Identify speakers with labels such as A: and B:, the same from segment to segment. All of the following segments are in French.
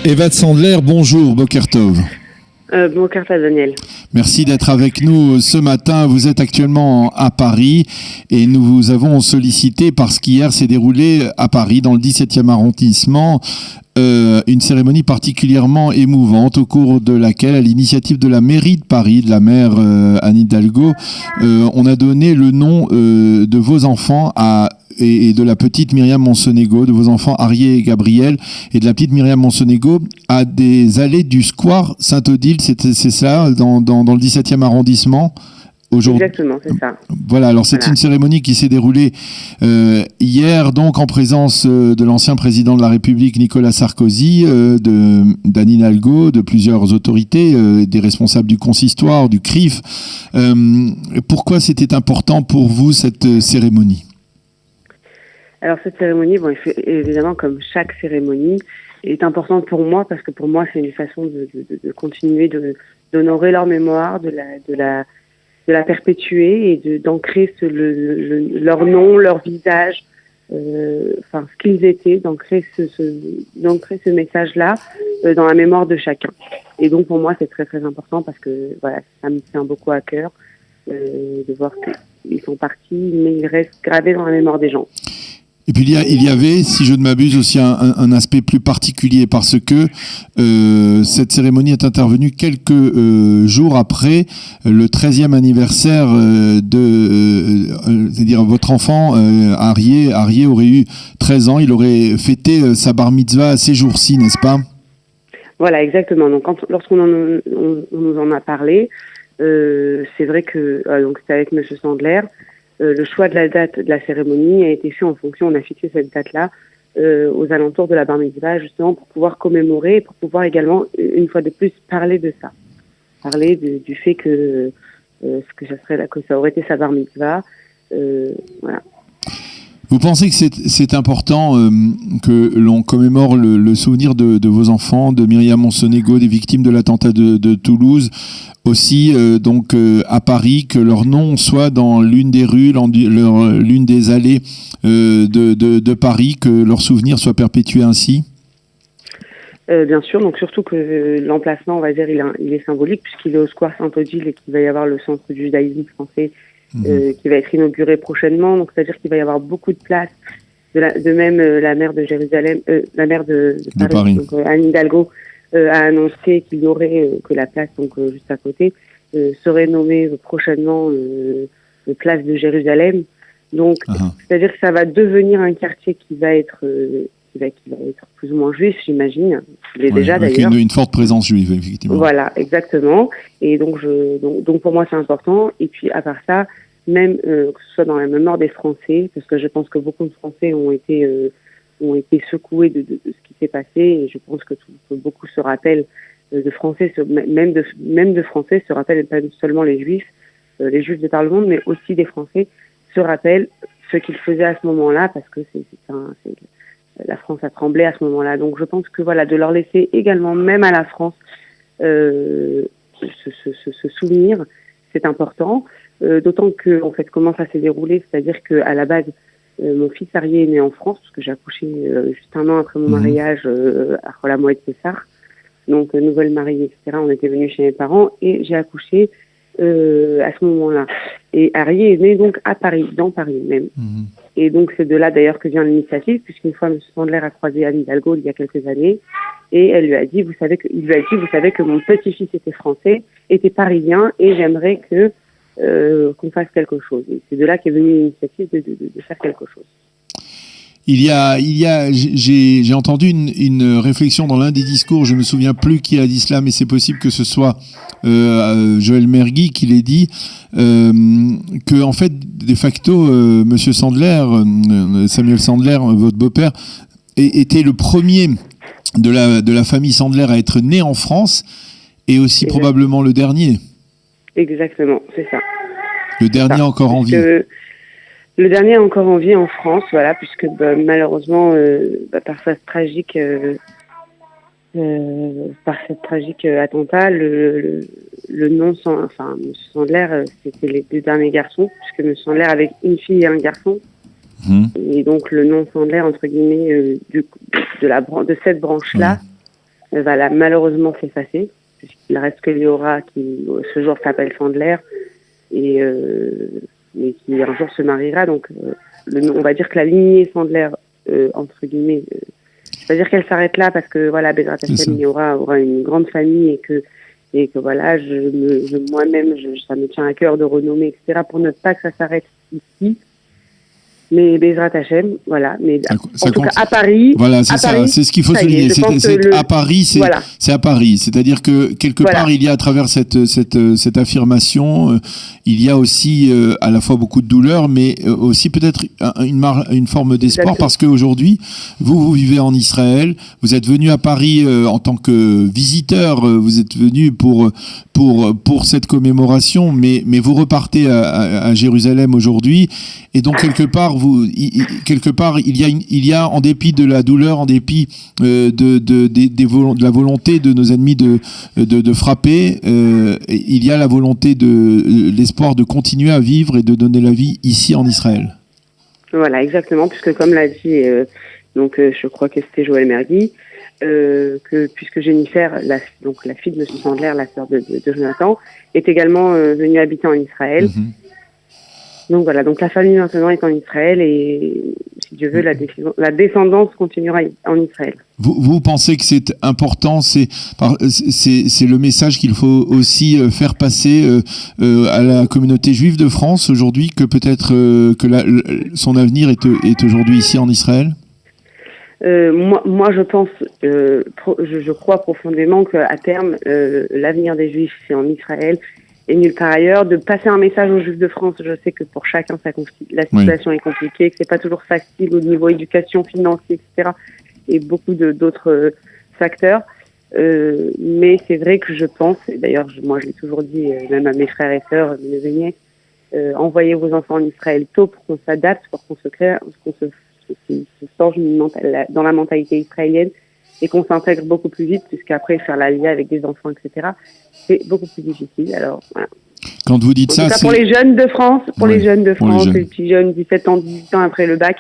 A: Eva Sandler, bonjour, Boker Tov.
B: Boker Tov, Daniel.
A: Merci d'être avec nous ce matin. Vous êtes actuellement à Paris et nous vous avons sollicité parce qu'hier s'est déroulé à Paris, dans le 17e arrondissement, une cérémonie particulièrement émouvante au cours de laquelle, à l'initiative de la mairie de Paris, de la maire Anne Hidalgo, on a donné le nom de vos enfants et de la petite Myriam Monsonego, de vos enfants Arié et Gabriel, et de la petite Myriam Monsonego, à des allées du square Saint-Odile, c'est ça, dans le 17e arrondissement aujourd'hui.
B: Exactement, c'est ça.
A: Voilà, alors c'est une cérémonie qui s'est déroulée hier, donc en présence de l'ancien président de la République Nicolas Sarkozy, d'Anne Hidalgo, de plusieurs autorités, des responsables du consistoire, du CRIF. Pourquoi c'était important pour vous cette cérémonie ?
B: Alors cette cérémonie, évidemment, comme chaque cérémonie, est importante pour moi parce que pour moi c'est une façon de continuer d'honorer leur mémoire, de la perpétuer et d'ancrer leur nom, leur visage, ce qu'ils étaient, d'ancrer ce message-là dans la mémoire de chacun. Et donc pour moi c'est très très important parce que voilà, ça me tient beaucoup à cœur de voir qu'ils sont partis, mais ils restent gravés dans la mémoire des gens.
A: Et puis il y avait, si je ne m'abuse, aussi un aspect plus particulier parce que cette cérémonie est intervenue quelques jours après le 13e anniversaire c'est-à-dire votre enfant Arié aurait eu 13 ans, il aurait fêté sa bar mitzvah à ces jours-ci, n'est-ce pas ?
B: Voilà, exactement. Donc lorsqu'on on nous en a parlé, c'est vrai que donc c'était avec Monsieur Sandler. Le choix de la date de la cérémonie a été fait en fonction, on a fixé cette date-là aux alentours de la bar mitzvah, justement pour pouvoir commémorer et pour pouvoir également, une fois de plus, parler de ça. Parler du fait que ça aurait été sa bar mitzvah. Voilà.
A: Vous pensez que c'est important que l'on commémore le souvenir de vos enfants, de Myriam Monsonego, des victimes de l'attentat de Toulouse, aussi à Paris, que leur nom soit dans l'une des rues, l'une des allées de Paris, que leur souvenir soit perpétué ainsi ?
B: Bien sûr, donc surtout que l'emplacement, on va dire, il est symbolique puisqu'il est au square Saint-Odile et qu'il va y avoir le centre du judaïsme français qui va être inauguré prochainement. Donc c'est-à-dire qu'il va y avoir beaucoup de place. De même, la maire de Jérusalem, la maire de Paris. Donc, Anne Hidalgo a annoncé qu'il y aurait que la place juste à côté serait nommée prochainement place de Jérusalem. Donc c'est-à-dire que ça va devenir un quartier qui va être plus ou moins juif, j'imagine. Il est déjà
A: avec
B: d'ailleurs
A: une forte présence juive, effectivement.
B: Voilà, exactement. Et donc pour moi c'est important. Et puis à part ça, même que ce soit dans la mémoire des Français, parce que je pense que beaucoup de Français ont été secoués de ce qui s'est passé, et je pense que beaucoup se rappellent de Français, même de Français se rappellent, pas seulement les Juifs de par le monde, mais aussi des Français se rappellent ce qu'ils faisaient à ce moment-là, parce que la France a tremblé à ce moment-là. Donc je pense que voilà, de leur laisser également, même à la France, ce souvenir, c'est important. D'autant que, en fait, comment ça s'est déroulé, c'est-à-dire que à la base, mon fils Arié est né en France, parce que j'ai accouché juste un an après mon mariage à Rola Moed Pessar. Donc, nouvelle mariée, etc. On était venus chez mes parents et j'ai accouché à ce moment-là. Et Arié est né donc à Paris, dans Paris même. Et donc, c'est de là d'ailleurs que vient l'initiative, puisqu'une fois, M. Sandler a croisé Anne Hidalgo il y a quelques années, et il lui a dit, vous savez que mon petit-fils était français, était parisien, et j'aimerais qu'on fasse quelque chose. Et c'est de là qu'est venue l'initiative de faire quelque chose.
A: J'ai entendu une réflexion dans l'un des discours, je me souviens plus qui a dit cela, mais c'est possible que ce soit Joël Mergui qui l'ait dit, que en fait, de facto, Monsieur Sandler, Samuel Sandler, votre beau-père, était le premier de la famille Sandler à être né en France, et aussi probablement le dernier.
B: Exactement, c'est ça.
A: Le dernier encore en vie.
B: Le dernier est encore en vie en France, voilà, puisque malheureusement, par cette tragique attentat, le nom, M. Sandler, c'était les deux derniers garçons, puisque M. Sandler avait une fille et un garçon. Et donc le nom Sandler, entre guillemets, de cette branche-là, va malheureusement s'effacer, puisqu'il reste que Léora qui, ce jour, s'appelle Sandler, et qui un jour se mariera. Donc, on va dire que la lignée Sandler, entre guillemets, je vais pas dire qu'elle s'arrête là, parce que voilà, Bezrat Hashem, Léora aura une grande famille, et que voilà, moi-même, ça me tient à cœur de renommer, etc., pour ne pas que ça s'arrête ici. Mais Bezrat Hashem, voilà. Mais en tout cas, à Paris.
A: Voilà, c'est ça. Paris, c'est ce qu'il faut souligner. À Paris, c'est à Paris. C'est-à-dire que quelque part, il y a à travers cette affirmation, il y a aussi à la fois beaucoup de douleur, mais aussi peut-être une forme d'espoir. Exactement. Parce qu'aujourd'hui, vous vivez en Israël. Vous êtes venu à Paris en tant que visiteur. Vous êtes venu pour cette commémoration, mais vous repartez à Jérusalem aujourd'hui. Et donc quelque part, il y a en dépit de la douleur, en dépit de la volonté de nos ennemis de frapper, il y a la volonté l'espoir de continuer à vivre et de donner la vie ici en Israël.
B: Voilà, exactement, puisque comme l'a dit, je crois que c'était Joël Mergui, que puisque Jennifer, la fille de M. Sandler, la sœur de Jonathan, est également venue habiter en Israël. Mm-hmm. Donc voilà, donc la famille maintenant est en Israël et si Dieu veut, la descendance continuera en Israël.
A: Vous pensez que c'est important, c'est le message qu'il faut aussi faire passer à la communauté juive de France aujourd'hui, que peut-être son avenir est aujourd'hui ici en Israël?
B: Moi, je pense, je crois profondément qu'à terme, l'avenir des Juifs, c'est en Israël et nulle part ailleurs. De passer un message aux Juifs de France, je sais que pour chacun, la situation est compliquée, que c'est pas toujours facile au niveau éducation, financier, etc. et beaucoup d'autres facteurs. Mais c'est vrai que je pense, et d'ailleurs, moi, je l'ai toujours dit, même à mes frères et sœurs, mes aînés, envoyez vos enfants en Israël tôt pour qu'on s'adapte, pour qu'on se crée, qu'on se forge dans la mentalité israélienne et qu'on s'intègre beaucoup plus vite, puisqu'après faire la lia avec des enfants, etc., c'est beaucoup plus difficile. Alors, voilà.
A: Quand vous dites ça,
B: c'est pour les jeunes de France, les petits jeunes 17 ans, 18 ans après le bac,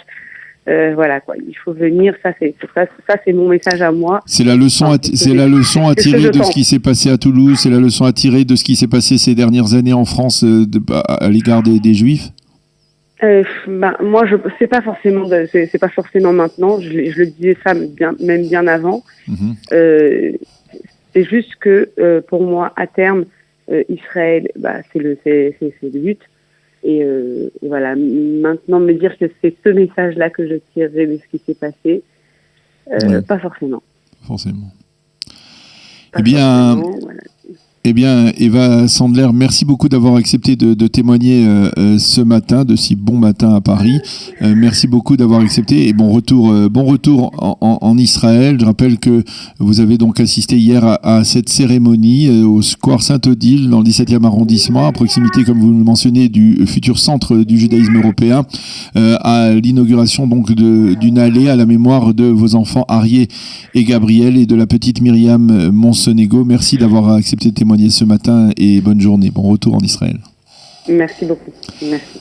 B: voilà quoi, il faut venir. Ça c'est mon message à moi.
A: C'est la leçon, à tirer de ce qui s'est passé à Toulouse. C'est la leçon à tirer de ce qui s'est passé ces dernières années en France à l'égard des Juifs.
B: Moi, c'est pas forcément maintenant. Je le disais ça même bien avant. Mm-hmm. C'est juste que pour moi, à terme, Israël, c'est le but. Et voilà. Maintenant, me dire que c'est ce message-là que je tirerai de ce qui s'est passé, pas forcément.
A: Forcément. Eh bien, Eva Sandler, merci beaucoup d'avoir accepté de témoigner ce matin, de si bon matin à Paris. Merci beaucoup d'avoir accepté et bon retour en Israël. Je rappelle que vous avez donc assisté hier à cette cérémonie au Square Saint-Odile dans le 17e arrondissement, à proximité, comme vous le mentionnez, du futur centre du judaïsme européen, à l'inauguration donc d'une allée à la mémoire de vos enfants Arié et Gabriel et de la petite Myriam Monsonego. Merci d'avoir accepté de témoigner ce matin et bonne journée. Bon retour en Israël.
B: Merci beaucoup. Merci.